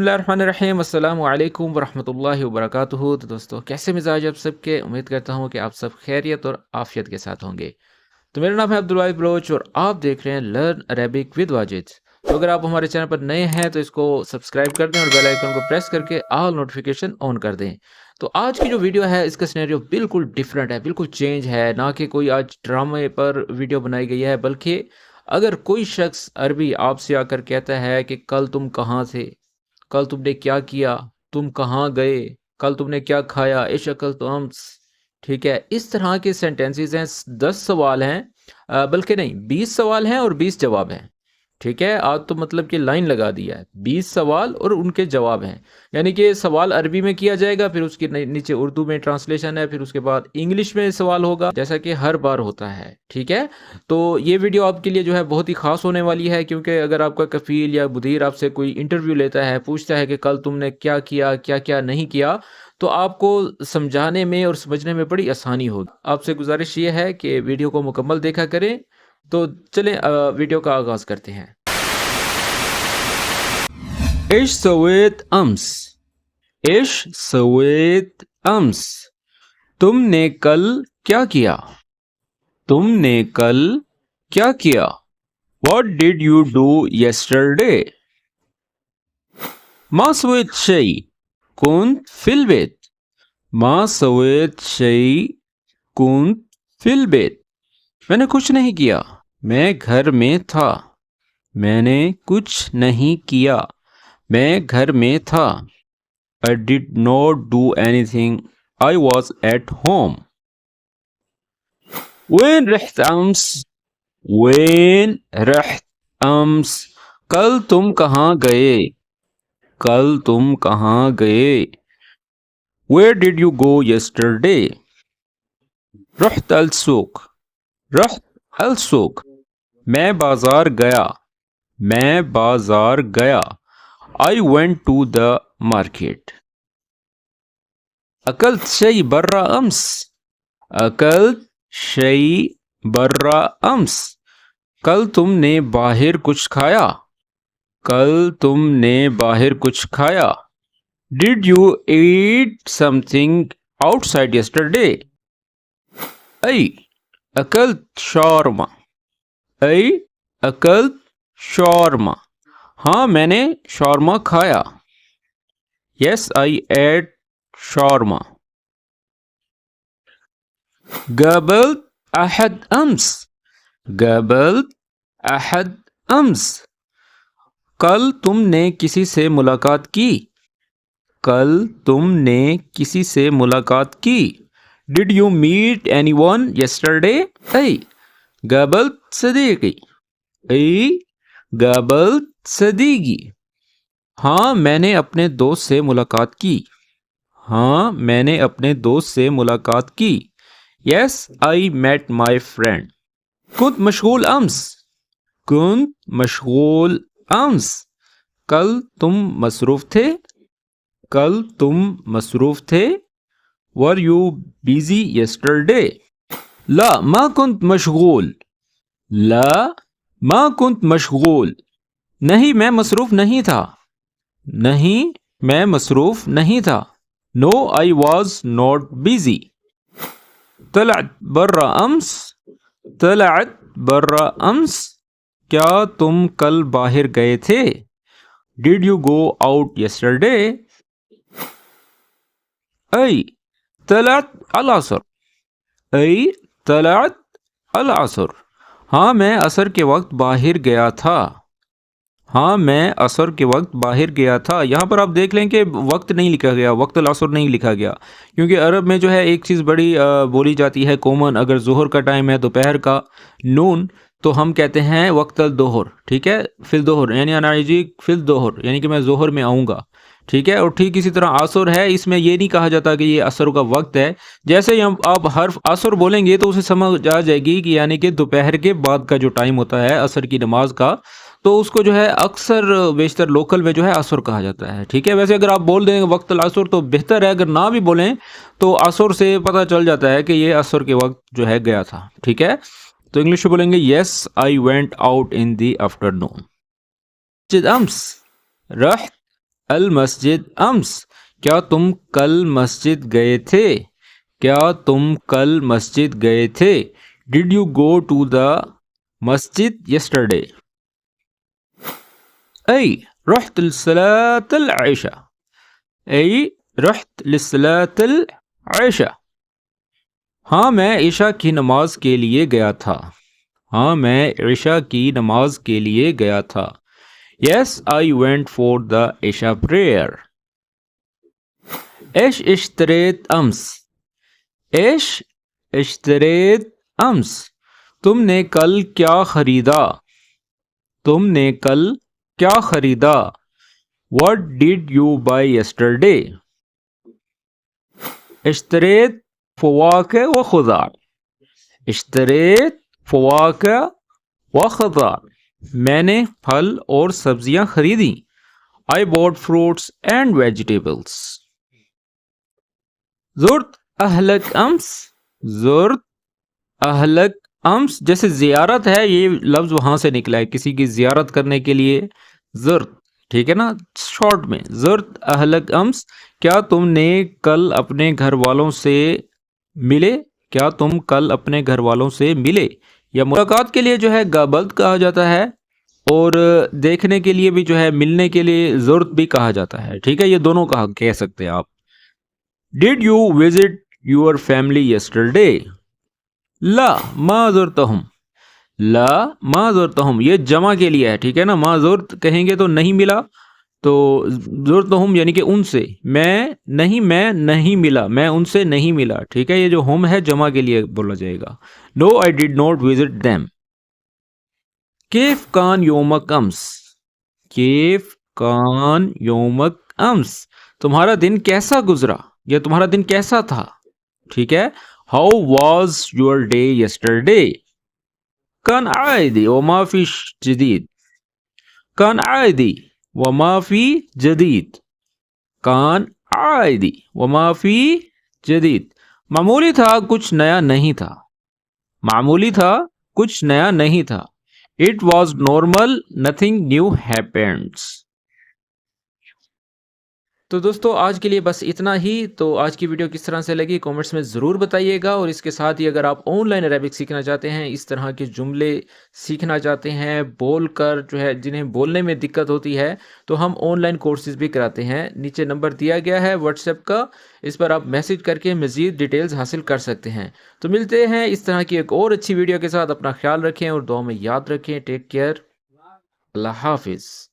बिस्मिल्लाहिर्रहमानिर्रहीम अस्सलाम वालेकुम वरहमतुल्लाहि वबरकातुहू। तो दोस्तों, कैसे मिजाज आप सबके? उम्मीद करता हूँ कि आप सब खैरियत और आफियत के साथ होंगे। तो मेरा नाम है अब्दुल वाहिद बलोच और आप देख रहे हैं लर्न अरेबिक विद वाजिद। तो अगर आप हमारे चैनल पर नए हैं तो इसको सब्सक्राइब कर दें और बेल आइकन को प्रेस करके ऑल नोटिफिकेशन ऑन कर दें। तो आज की जो वीडियो है इसका सिनेरियो बिल्कुल डिफरेंट है, बिल्कुल चेंज है। ना कि कोई आज ड्रामे पर वीडियो बनाई गई है, बल्कि अगर कोई शख्स अरबी आपसे आकर कहता है कि कल तुम कहाँ थे, कल तुमने क्या किया, तुम कहाँ गए, कल तुमने क्या खाया, ए शक्ल तो हम, ठीक है, इस तरह के सेंटेंसेस हैं। 10 सवाल हैं, बल्कि नहीं 20 सवाल हैं और 20 जवाब हैं। ठीक है, आज तो मतलब कि लाइन लगा दिया है, 20 सवाल और उनके जवाब हैं। यानी कि सवाल अरबी में किया जाएगा, फिर उसके नीचे उर्दू में ट्रांसलेशन है, फिर उसके बाद इंग्लिश में सवाल होगा, जैसा कि हर बार होता है। ठीक है, तो ये वीडियो आपके लिए जो है बहुत ही खास होने वाली है, क्योंकि अगर आपका कफील या मुदीर आपसे कोई इंटरव्यू लेता है, पूछता है कि कल तुमने क्या किया, क्या क्या नहीं किया, तो आपको समझाने में और समझने में बड़ी आसानी होगी। आपसे गुजारिश ये है कि वीडियो को मुकम्मल देखा करें। तो चलें वीडियो का आगाज करते हैं। इश सवेत अम्स, इश सवेत अम्स, तुमने कल क्या किया, तुमने कल क्या किया। What did you do yesterday? ما سويت شيء كنت في البيت، ما سويت شيء كنت في البيت، मैंने कुछ नहीं किया, मैं घर में था। मैंने कुछ नहीं किया, मैं घर में था। I did not do anything, I was at home. وين رحت أمس؟ وين رحت أمس؟ कल तुम कहाँ गए, कल तुम कहाँ गए। Where did you go yesterday? رحت السوق، رحت السوق، मैं बाजार गया, मैं बाजार गया। I went to the market. أكلت شيء برا أمس، أكلت شيء برا أمس، कल तुमने बाहर कुछ खाया, कल तुमने बाहर कुछ खाया। Did you eat something outside yesterday? أي أكلت شاورما، أي أكلت شاورما، हाँ मैंने शॉर्मा खाया। Yes, I ate shawarma. قابلت أحد أمس، قابلت أحد أمس، कल तुमने किसी से मुलाकात की, कल तुमने किसी से मुलाकात की। Did you meet anyone yesterday? أي قابلت صديقي، أي قابلت صديقي، हाँ मैंने अपने दोस्त से मुलाकात की, हाँ मैंने अपने दोस्त से मुलाकात की। Yes, I met my friend. كنت مشغول أمس، كنت مشغول أمس، कल तुम मसरूफ थे, कल तुम मसरूफ थे। Were you busy yesterday? لا ما كنت مشغول، لا ما كنت مشغول، नहीं मैं मसरूफ नहीं था, नहीं मैं मसरूफ नहीं था। No, I was not busy. Talat برا أمس، طلعت برا أمس، क्या तुम कल बाहर गए थे। Did you go out yesterday? أي طلعت العصر، أي طلعت العصر، हाँ मैं असर के वक्त बाहर गया था, हाँ मैं असर के वक्त बाहर गया था। यहाँ पर आप देख लें कि वक्त नहीं लिखा गया, वक्त असर नहीं लिखा गया, क्योंकि अरब में जो है एक चीज़ बड़ी बोली जाती है कॉमन। अगर ज़ोहर का टाइम है, दोपहर का नून, तो हम कहते हैं वक्त दोहर, ठीक है, फिल दोहर, यानी अनाजी फिल दोहर, यानी कि मैं जोहर में आऊँगा। ठीक है, और ठीक इसी तरह असर है, इसमें ये नहीं कहा जाता कि ये असर का वक्त है। जैसे ही आप हर्फ असर बोलेंगे तो उसे समझ आ जाएगी कि यानी कि दोपहर के बाद का जो टाइम होता है असर की नमाज का, तो उसको जो है अक्सर बेशतर लोकल में जो है असर कहा जाता है। ठीक है, वैसे अगर आप बोल देंगे वक्त असर तो बेहतर है, अगर ना भी बोलें तो असर से पता चल जाता है कि ये असर के वक्त जो है गया था। ठीक है, तो इंग्लिश में बोलेंगे yes I went out in the afternoon. अम्स रह المسجد अम्स, क्या तुम कल मस्जिद गए थे? क्या तुम कल मस्जिद गए थे? Did you go to the masjid yesterday? أي رحت لصلاة العشاء. أي رحت لصلاة العشاء. ہاں میں عشاء کی نماز کے لیے گیا تھا. ہاں میں عشاء کی نماز کے لیے گیا تھا. Yes, I went for the Isha prayer. ايش اشتريت أمس? ايش اشتريت أمس? تم نے کل کیا خریدا؟ تم نے کل کیا خریدا؟ What did you buy yesterday? اشتريت فواكه وخضار. اشتريت فواكه وخضار. میں نے پھل اور سبزیاں خریدی. I bought fruits and vegetables. زرت اہلک امس. زرت اہلک امس, جیسے زیارت ہے, یہ لفظ وہاں سے نکلا ہے, کسی کی زیارت کرنے کے لیے زرت, ٹھیک ہے نا, شارٹ میں زرت اہلک امس. کیا تم نے کل اپنے گھر والوں سے ملے؟ کیا تم کل اپنے گھر والوں سے ملے؟ یا ملاقات کے لیے جو ہے گابلت کہا جاتا ہے, اور دیکھنے کے لیے بھی جو ہے ملنے کے لیے زرت بھی کہا جاتا ہے, ٹھیک ہے, یہ دونوں کہہ سکتے ہیں آپ. Did you visit your family yesterday? لا ما زرتہم. لا ما زرتہم یہ جمع کے لیے ہے, ٹھیک ہے نا. ما زرت کہیں گے تو نہیں ملا, تو زرتہم یعنی کہ ان سے. میں نہیں ملا, میں ان سے نہیں ملا, ٹھیک ہے. یہ جو ہم ہے جمع کے لیے بولا جائے گا. No, I did not visit them. کیف کان یومک امس. کیف کان یومک امس, تمہارا دن کیسا گزرا یا تمہارا دن کیسا تھا, ٹھیک ہے. How was your day yesterday? كان عادي وما في جديد. كان عادي وما في جديد. كان عادي وما في جديد. معمولی تھا, کچھ نیا نہیں تھا. معمولی تھا, کچھ نیا نہیں تھا. It was normal, nothing new happens. تو دوستو آج کے لیے بس اتنا ہی. تو آج کی ویڈیو کس طرح سے لگی کامنٹس میں ضرور بتائیے گا, اور اس کے ساتھ ہی اگر آپ آن لائن عربک سیکھنا چاہتے ہیں, اس طرح کے جملے سیکھنا چاہتے ہیں بول کر, جو ہے جنہیں بولنے میں دقت ہوتی ہے, تو ہم آن لائن کورسز بھی کراتے ہیں. نیچے نمبر دیا گیا ہے واٹس ایپ کا, اس پر آپ میسج کر کے مزید ڈیٹیلز حاصل کر سکتے ہیں. تو ملتے ہیں اس طرح کی ایک اور اچھی ویڈیو کے ساتھ. اپنا خیال رکھیں اور دعا میں یاد رکھیں. Take care. اللہ حافظ.